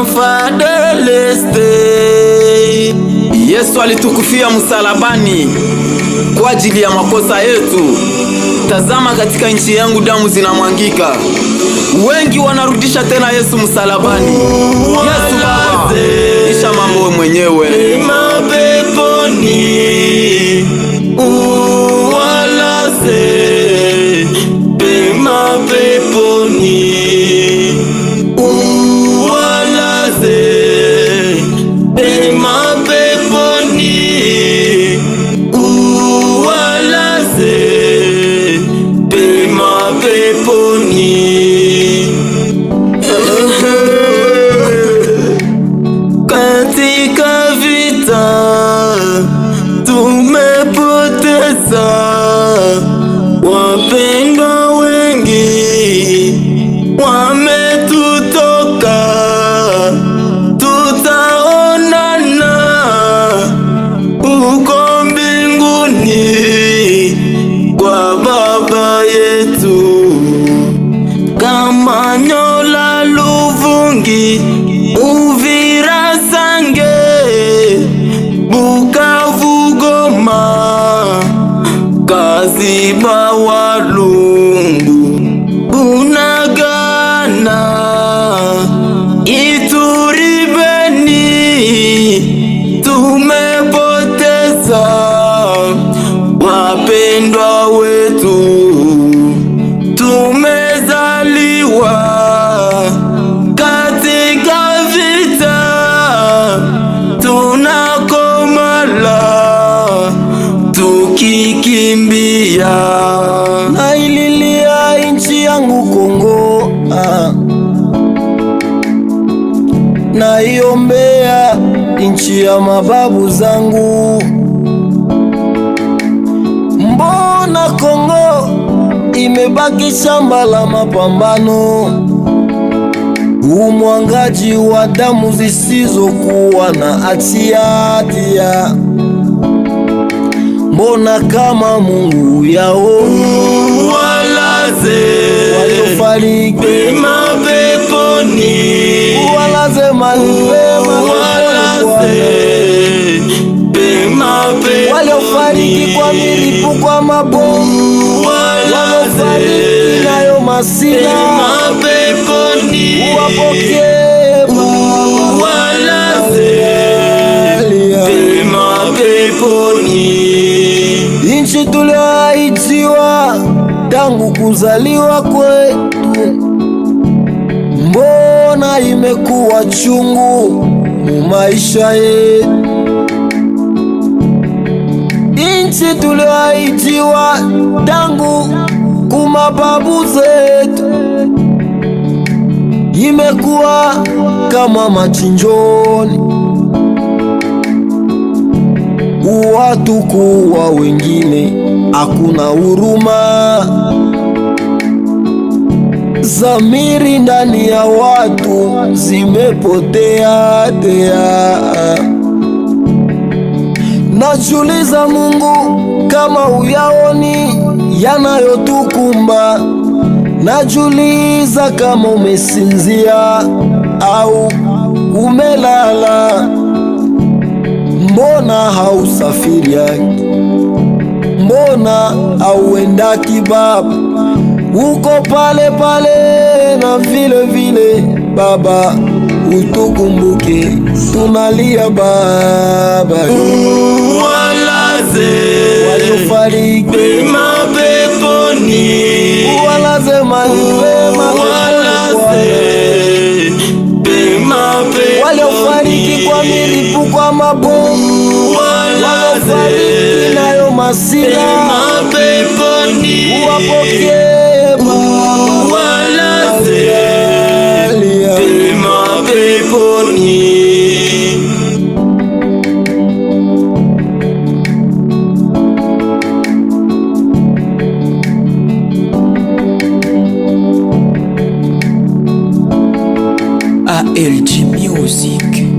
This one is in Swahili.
enfants de l'Est. Yesu alitukufia msalabani kwa ajili ya makosa yetu. Tazama, katika nchi yangu damu zinamwangika. Wengi wanarudisha tena Yesu msalabani. Yesu Baba, isha mambo mwenyewe. Mapeponi uwalaze, pema peponi uwalaze, pema peponi uwalaze, pema peponi. Katika vita tumepoteza wapendwa wengi, wametutoka. Tutaonana huko mbinguni kwa Baba yetu. Kamanyola, Luvungi, Uvira, Sange, Bukavu, Goma, Kaziba, Walungu, Bunagana, Ituri, Beni, tumepoteza wapendwa wetu. Tumezaliwa katika vita, tunakomala tukikimbia. Naililia nchi yangu Kongo, naiombea nchi ya mababu zangu. Mbona Kongo imebaki shamba la mapambano, umwangaji wa damu zisizokuwa na hatia? Mbona kama Mungu yao walaze waliofariki pema peponi, walaze malipema, walaze pema peponi, waliofariki kwa milipuko, kwa mabomu, waliofariki nayo masila peponi, uwapokee Baba, walaze pema peponi. Nchi tulioahidiwa tangu kuzaliwa kwetu, mbona imekuwa chungu mu maisha yetu? Nchi tulioahidiwa tangu kumababu zetu, imekuwa kama machinjoni, watu kuwa wengine, hakuna huruma. Zamiri ndani ya watu zimepotea. Najiuliza, Mungu kama uyaoni yanayotukumba? Najiuliza kama umesinzia au umelala? Mbona hausafiri yaki? Mbona hauendaki Baba? Uko pale pale na vile vile Baba, utukumbuke, tunalia Baba. Walaze waliofariki pema peponi, walaze malipema, walaze pema peponi, waliofariki kwa milipuko, kwa mabomu, waliofariki nayo masila pema peponi, uwapokee Baba, walaze pema peponi. ALG Music.